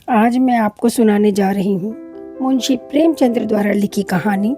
आज मैं आपको सुनाने जा रही हूँ मुंशी प्रेमचंद्र द्वारा लिखी कहानी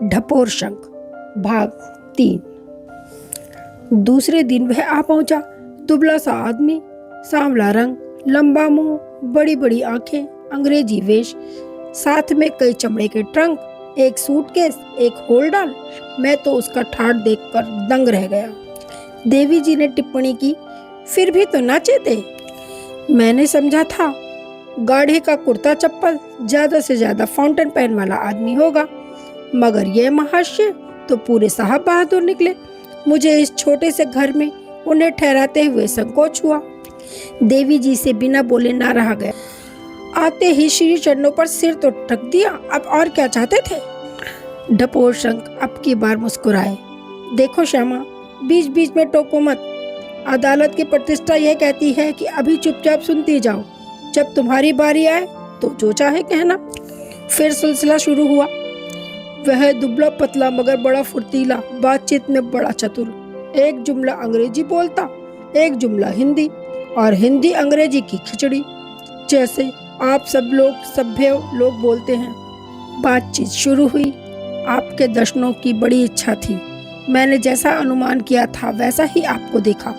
ढपोर शंख भाग 3। दूसरे दिन वह आ पहुंचा। दुबला सा आदमी, सांवला रंग, लंबा मुंह, बड़ी बड़ी आंखें, अंग्रेजी वेश, साथ में कई चमड़े के ट्रंक, एक सूटकेस, एक होल्डाल। मैं तो उसका ठाठ देखकर दंग रह गया। देवी जी ने टिप्पणी की, फिर भी तो नाचे थे। मैंने समझा था गाढ़े का कुर्ता चप्पल, ज्यादा से ज्यादा फाउंटेन पेन वाला आदमी होगा, मगर यह महाशय तो पूरे साहब बहादुर निकले। मुझे इस छोटे से घर में उन्हें ठहराते हुए संकोच हुआ। देवी जी से बिना बोले ना रहा गया। आते ही श्री चरणों पर सिर तो टक दिया। अब और क्या चाहते थे? ढपोर शंख अब की बार मुस्कुराए। देखो श्यामा, बीच बीच में टोको मत। अदालत की प्रतिष्ठा यह कहती है कि अभी चुपचाप सुनती जाओ, जब तुम्हारी बारी आए तो जो चाहे कहना। फिर सिलसिला शुरू हुआ। वह दुबला पतला मगर बड़ा फुर्तीला, बातचीत में बड़ा चतुर। एक जुमला अंग्रेजी बोलता, एक जुमला हिंदी, और हिंदी अंग्रेजी की खिचड़ी, जैसे आप सब लोग सभ्य लोग बोलते हैं। बातचीत शुरू हुई। आपके दर्शनों की बड़ी इच्छा थी। मैंने जैसा अनुमान किया था वैसा ही आपको देखा।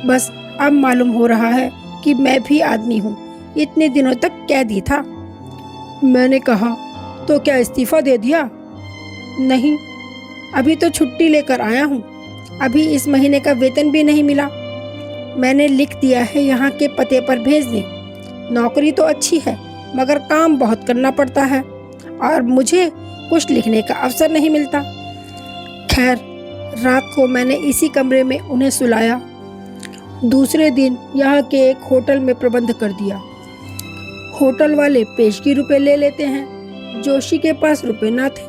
बस अब मालूम हो रहा है कि मैं भी आदमी हूँ। इतने दिनों तक कैदी था। मैंने कहा, तो क्या इस्तीफा दे दिया? नहीं, अभी तो छुट्टी लेकर आया हूँ। अभी इस महीने का वेतन भी नहीं मिला। मैंने लिख दिया है यहाँ के पते पर भेज दें। नौकरी तो अच्छी है, मगर काम बहुत करना पड़ता है और मुझे कुछ लिखने का अवसर नहीं मिलता। खैर, रात को मैंने इसी कमरे में उन्हें सुलाया। दूसरे दिन यहाँ के एक होटल में प्रबंध कर दिया। होटल वाले पेशगी रुपए ले लेते हैं। जोशी के पास रुपए ना थे।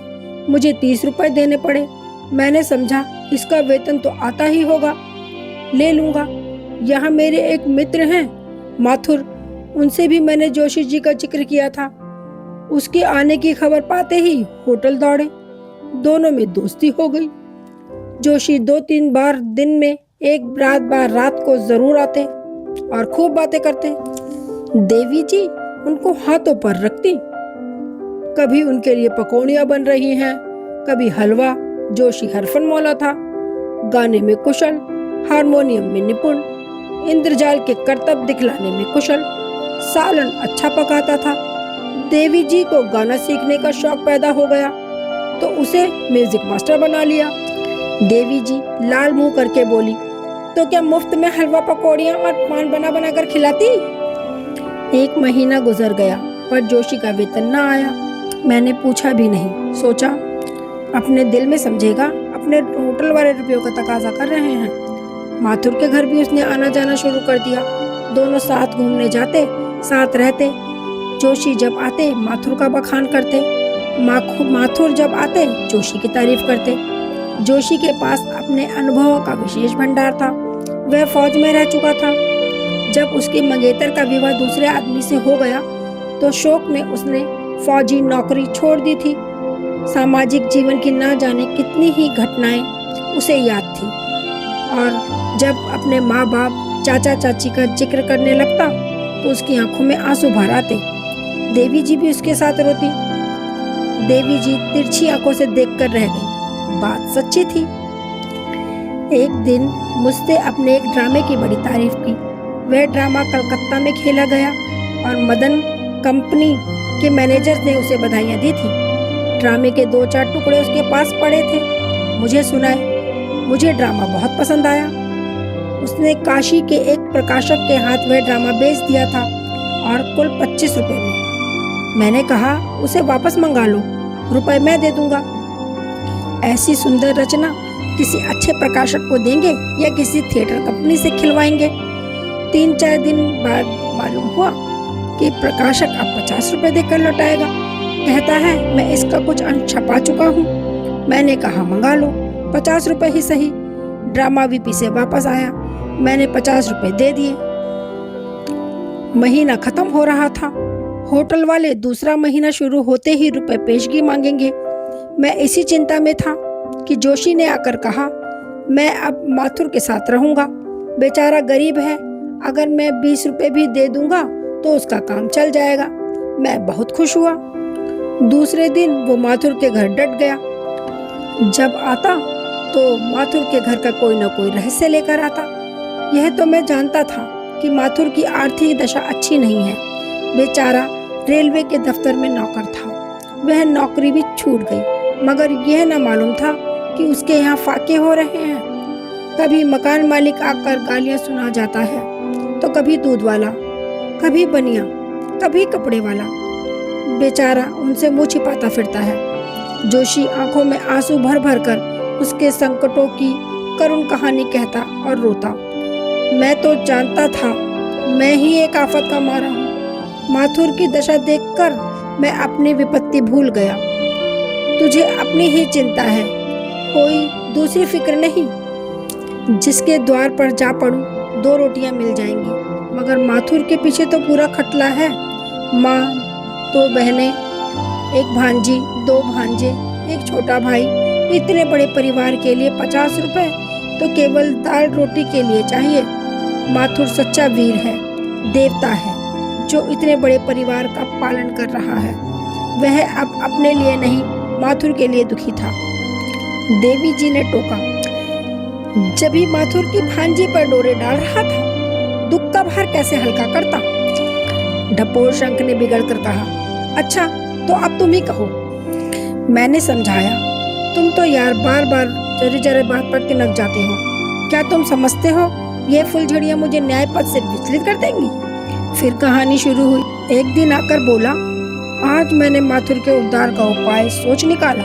मुझे 30 रुपए देने पड़े। मैंने समझा इसका वेतन तो आता ही होगा, ले लूँगा। यहाँ मेरे एक मित्र हैं, माथुर, उनसे भी मैंने जोशी जी का जिक्र किया था। उसके आने की खबर पाते ही होटल दौड़े। दोनों में दोस्ती हो गई। जोशी 2-3 बार दिन में, एक बार रात को जरूर आते और खूब बातें करते। देवी जी उनको हाथों पर रखती। कभी उनके लिए पकौड़ियाँ बन रही हैं, कभी हलवा। जोशी हरफन मौला था, गाने में कुशल, हारमोनियम में निपुण, इंद्रजाल के करतब दिखलाने में कुशल, सालन अच्छा पकाता था। देवी जी को गाना सीखने का शौक पैदा हो गया तो उसे म्यूजिक मास्टर बना लिया। देवी जी लाल मुंह करके बोली, तो क्या मुफ्त में हलवा, पकौड़ियाँ और पान बना बना कर खिलाती? 1 महीना गुजर गया पर जोशी का वेतन ना आया। मैंने पूछा भी नहीं। सोचा अपने दिल में समझेगा, अपने होटल वाले रुपयों का तकाजा कर रहे हैं। माथुर के घर भी उसने आना जाना शुरू कर दिया। दोनों साथ घूमने जाते, साथ रहते। जोशी जब आते माथुर का बखान करते, माथुर जब आते जोशी की तारीफ करते। जोशी के पास अपने अनुभवों का विशेष भंडार था। वह फौज में रह चुका था। जब उसके मंगेतर का विवाह दूसरे आदमी से हो गया तो शौक में उसने फौजी नौकरी छोड़ दी थी। सामाजिक जीवन की ना जाने कितनी ही घटनाएं उसे याद थी, और जब अपने माँ बाप, चाचा चाची का जिक्र करने लगता तो उसकी आंखों में आंसू भर आते। देवी जी भी उसके साथ रोती। देवी जी तिरछी आंखों से देखकर रह गई। बात सच्ची थी। एक दिन मुझसे अपने एक ड्रामे की बड़ी तारीफ की। वह ड्रामा कलकत्ता में खेला गया और मदन कंपनी के मैनेजर ने उसे बधाइयाँ दी थी। ड्रामे के 2-4 टुकड़े उसके पास पड़े थे, मुझे सुनाए। मुझे ड्रामा बहुत पसंद आया। उसने काशी के एक प्रकाशक के हाथ वह ड्रामा बेच दिया था, और कुल 25 रुपए में। मैंने कहा, उसे वापस मंगा लो, रुपए मैं दे दूंगा। ऐसी सुंदर रचना किसी अच्छे प्रकाशक को देंगे या किसी थिएटर कंपनी से खिलवाएंगे? 3-4 दिन बाद मालूम हुआ कि प्रकाशक अब 50 रुपए देकर लौटाएगा। कहता है, मैं इसका कुछ अंश छपा चुका हूँ। मैंने कहा, मंगा लो, 50 रुपए ही सही। ड्रामा वीपी से वापस आया। मैंने 50 रुपए दे दिए। महीना खत्म हो रहा था। होटल वाले दूसरा महीना शुरू होते ही रुपए पेशगी मांगेंगे। मैं इसी चिंता में था कि जोशी ने आकर कहा, मैं अब माथुर के साथ रहूंगा। बेचारा गरीब है, अगर मैं 20 रुपए भी दे दूंगा तो उसका काम चल जाएगा। मैं बहुत खुश हुआ। दूसरे दिन वो माथुर के घर डट गया। जब आता तो माथुर के घर का कोई न कोई रहस्य लेकर आता। यह तो मैं जानता था कि माथुर की आर्थिक दशा अच्छी नहीं है। बेचारा रेलवे के दफ्तर में नौकर था। वह नौकरी भी छूट गई, मगर यह न मालूम था कि उसके यहाँ फाके हो रहे हैं। कभी मकान मालिक आकर गालियां सुना जाता है, तो कभी दूध वाला, कभी बनिया, कभी कपड़े वाला। बेचारा उनसे मुंह छिपाता फिरता है। जोशी आंखों में आंसू भर भर कर उसके संकटों की करुण कहानी कहता और रोता। मैं तो जानता था मैं ही एक आफत का मारा हूँ। माथुर की दशा देखकर मैं अपनी विपत्ति भूल गया। तुझे अपनी ही चिंता है, कोई दूसरी फिक्र नहीं। जिसके द्वार पर जा पड़ूं 2 रोटियां मिल जाएंगी, मगर माथुर के पीछे तो पूरा खटला है। माँ, 2 बहनें, 1 भांजी, 2 भांजे, 1 छोटा भाई। इतने बड़े परिवार के लिए 50 रुपए तो केवल दाल रोटी के लिए चाहिए। माथुर सच्चा वीर है, देवता है, जो इतने बड़े परिवार का पालन कर रहा है। वह अब अपने लिए नहीं, माथुर के लिए दुखी था। देवी जी ने टोका। जब ही माथुर की भांजी पर डोरे डाल रहा था, दुख का भार कैसे हल्का करता। ढपोर शंख ने बिगड़ कर कहा, अच्छा तो अब तुम ही कहो। मैंने समझाया, तुम तो यार बार बार जरी जरी बात पर तिनक जाते हो। क्या तुम समझते हो ये फुलझड़ियां मुझे न्याय पथ से विचलित कर देंगी? फिर कहानी शुरू हुई। एक दिन आकर बोला, आज मैंने माथुर के उद्धार का उपाय सोच निकाला।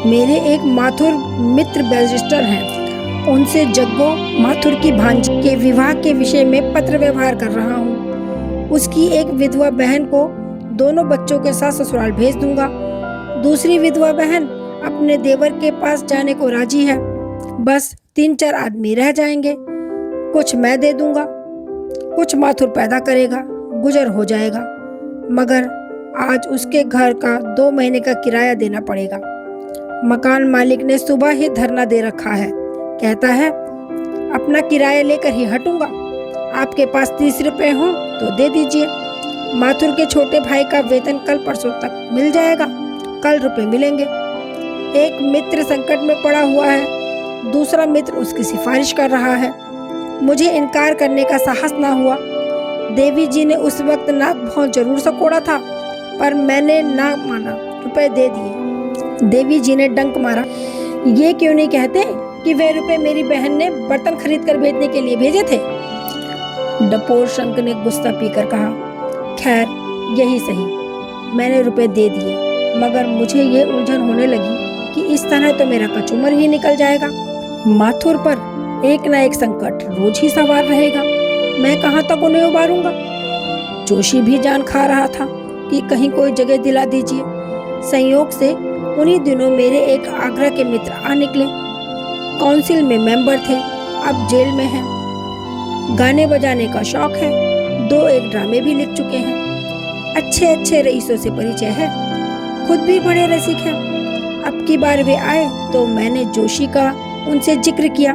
मेरे एक माथुर मित्र बैरिस्टर हैं, उनसे जग्गो माथुर की भांजी के विवाह के विषय में पत्र व्यवहार कर रहा हूँ। उसकी एक विधवा बहन को दोनों बच्चों के साथ ससुराल भेज दूंगा। दूसरी विधवा बहन अपने देवर के पास जाने को राजी है। बस 3-4 आदमी रह जाएंगे। कुछ मैं दे दूंगा, कुछ माथुर पैदा करेगा, गुजर हो जाएगा। मगर आज उसके घर का 2 महीने का किराया देना पड़ेगा। मकान मालिक ने सुबह ही धरना दे रखा है। कहता है अपना किराया लेकर ही हटूंगा। आपके पास 30 रुपए हो तो दे दीजिए। माथुर के छोटे भाई का वेतन कल परसों तक मिल जाएगा। कल रुपए मिलेंगे। एक मित्र संकट में पड़ा हुआ है, दूसरा मित्र उसकी सिफारिश कर रहा है। मुझे इनकार करने का साहस ना हुआ। देवी जी ने उस वक्त नाक बहुत जरूर सकोड़ा था, पर मैंने ना माना, रुपए दे दिए। देवी जी ने डंक मारा, ये क्यों नहीं कहते कि वे रुपए मेरी बहन ने बर्तन खरीद कर भेजने के लिए भेजे थे? डपोर शंख ने गुस्सा पीकर कहा, खैर यही सही, मैंने रुपए दे दिए, मगर मुझे ये उलझन होने लगी कि इस तरह तो मेरा कचूमर ही निकल जाएगा। माथुर पर एक न एक संकट रोज ही सवार रहेगा। मैं कहाँ तक उन्हें उबारूंगा? जोशी भी जान खा रहा था कि कहीं कोई जगह दिला दीजिए। संयोग से उन्हीं दिनों मेरे एक आगरा के मित्र आ निकले। काउंसिल में मेंबर थे, अब जेल में हैं। गाने बजाने का शौक है, 2-1 ड्रामे भी लिख चुके हैं। अच्छे अच्छे रईसों से परिचय है, खुद भी बड़े रसिक हैं। अब की बार वे आए तो मैंने जोशी का उनसे जिक्र किया,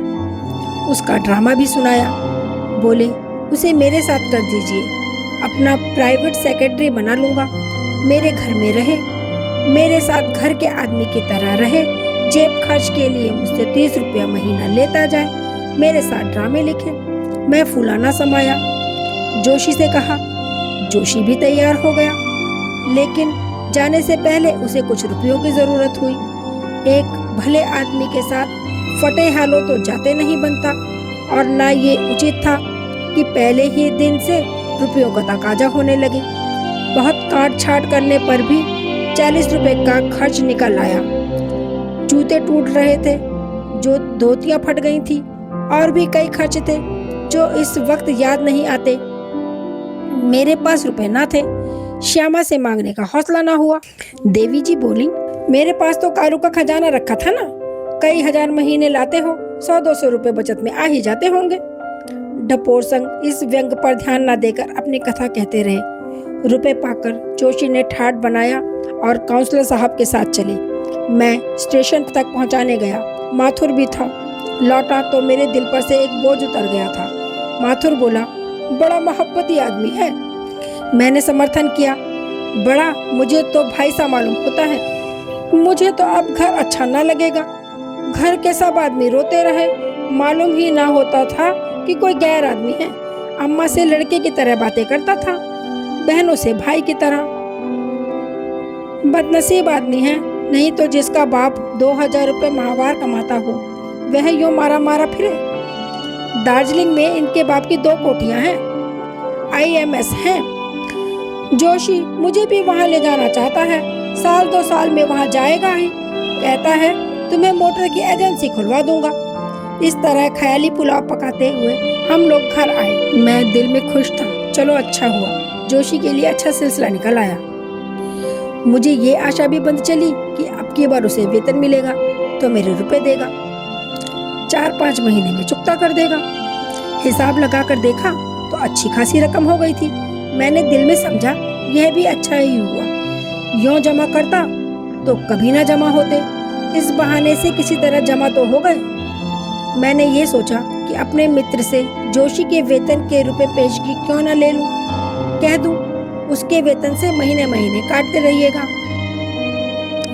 उसका ड्रामा भी सुनाया। बोले उसे मेरे साथ कर दीजिए, अपना प्राइवेट सेक्रेटरी बना लूंगा। मेरे घर में रहे, मेरे साथ घर के आदमी की तरह रहे, जेब खर्च के लिए मुझसे 30 रुपया महीना लेता जाए, मेरे साथ ड्रामे लिखे। मैं फूला ना समाया, जोशी से कहा। जोशी भी तैयार हो गया, लेकिन जाने से पहले उसे कुछ रुपयों की जरूरत हुई। एक भले आदमी के साथ फटे हालों तो जाते नहीं बनता, और ना ये उचित था कि पहले ही दिन से रुपयों का तकाजा होने लगे। बहुत काट छाट करने पर भी 40 रुपए का खर्च निकल आया। जूते टूट रहे थे, जो धोतियां फट गई थी, और भी कई खर्च थे जो इस वक्त याद नहीं आते। मेरे पास रुपए ना थे, श्यामा से मांगने का हौसला ना हुआ। देवी जी बोली, मेरे पास तो कारू का खजाना रखा था ना, कई हजार महीने लाते हो, 100-200 रुपए बचत में आ ही जाते होंगे। डपोर संग इस व्यंग पर ध्यान न देकर अपनी कथा कहते रहे। रुपए पाकर जोशी ने ठाट बनाया और काउंसलर साहब के साथ चले। मैं स्टेशन तक पहुंचाने गया, माथुर भी था। लौटा तो मेरे दिल पर से एक बोझ उतर गया था। माथुर बोला, बड़ा मोहब्बती आदमी है, मैंने समर्थन किया, बड़ा मुझे तो भाई सा मालूम होता है। मुझे तो अब घर अच्छा ना लगेगा। घर के सब आदमी रोते रहे, मालूम ही ना होता था कि कोई गैर आदमी है। अम्मा से लड़के की तरह बातें करता था, बहनों से भाई की तरह। बदनसीब आदमी है, नहीं तो जिसका बाप 2000 रुपये माहवार कमाता हो वह यूं मारा मारा फिरे। दार्जिलिंग में इनके बाप की 2 कोठियां हैं, IMS हैं। जोशी मुझे भी वहां ले जाना चाहता है, साल 2 साल में वहां जाएगा ही। कहता है तुम्हें मोटर की एजेंसी खुलवा दूंगा। इस तरह ख्याली पुलाव पकाते हुए हम लोग घर आए। मैं दिल में खुश था, चलो अच्छा हुआ, जोशी के लिए अच्छा सिलसिला निकल आया। मुझे ये आशा भी बंद चली कि अब की बार उसे वेतन मिलेगा तो मेरे रुपए देगा, 4-5 महीने में चुकता कर देगा। हिसाब लगा कर देखा तो अच्छी खासी रकम हो गई थी। मैंने दिल में समझा यह भी अच्छा ही हुआ, यूं जमा करता तो कभी ना जमा होते, इस बहाने से किसी तरह जमा तो हो गए। मैंने ये सोचा कि अपने मित्र से जोशी के वेतन के रुपए पेशगी क्यों ना ले लूं, कह दूं उसके वेतन से महीने महीने काटते रहिएगा।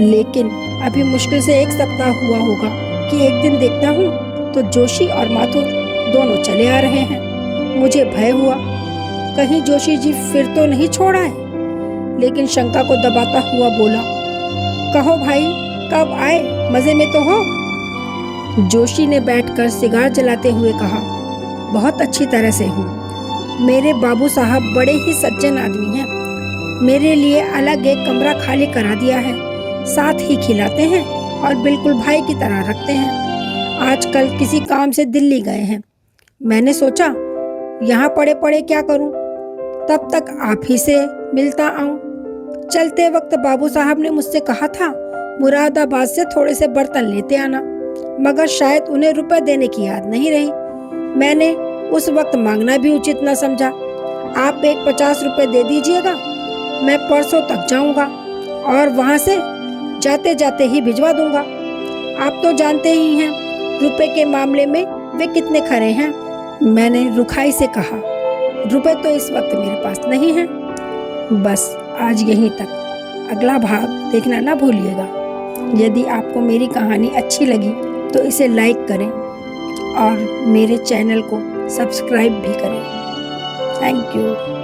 लेकिन अभी मुश्किल से 1 सप्ताह हुआ होगा कि एक दिन देखता हूँ तो जोशी और माथुर दोनों चले आ रहे हैं। मुझे भय हुआ कहीं जोशी जी फिर तो नहीं छोड़ आए, लेकिन शंका को दबाता हुआ बोला, कहो भाई कब आए, मजे में तो हो? जोशी ने बैठकर सिगार जलाते हुए कहा, बहुत अच्छी तरह से हूँ। मेरे बाबू साहब बड़े ही सज्जन आदमी हैं। मेरे लिए अलग एक कमरा खाली करा दिया है, साथ ही खिलाते हैं और बिल्कुल भाई की तरह रखते हैं। आजकल किसी काम से दिल्ली गए हैं। मैंने सोचा यहाँ पड़े पड़े क्या करूं, तब तक आप ही से मिलता आऊं। चलते वक्त बाबू साहब ने मुझसे कहा था मुरादाबाद से थोड़े से बर्तन लेते आना, मगर शायद उन्हें रुपए देने की याद नहीं रही। मैंने उस वक्त मांगना भी उचित न समझा। आप एक 50 रुपए दे दीजिएगा, मैं परसों तक जाऊंगा और वहां से जाते जाते ही भिजवा दूंगा। आप तो जानते ही हैं रुपए के मामले में वे कितने खरे हैं। मैंने रुखाई से कहा, रुपए तो इस वक्त मेरे पास नहीं है। बस आज यहीं तक, अगला भाग देखना ना भूलिएगा। यदि आपको मेरी कहानी अच्छी लगी तो इसे लाइक करें और मेरे चैनल को सब्सक्राइब भी करें। Thank you.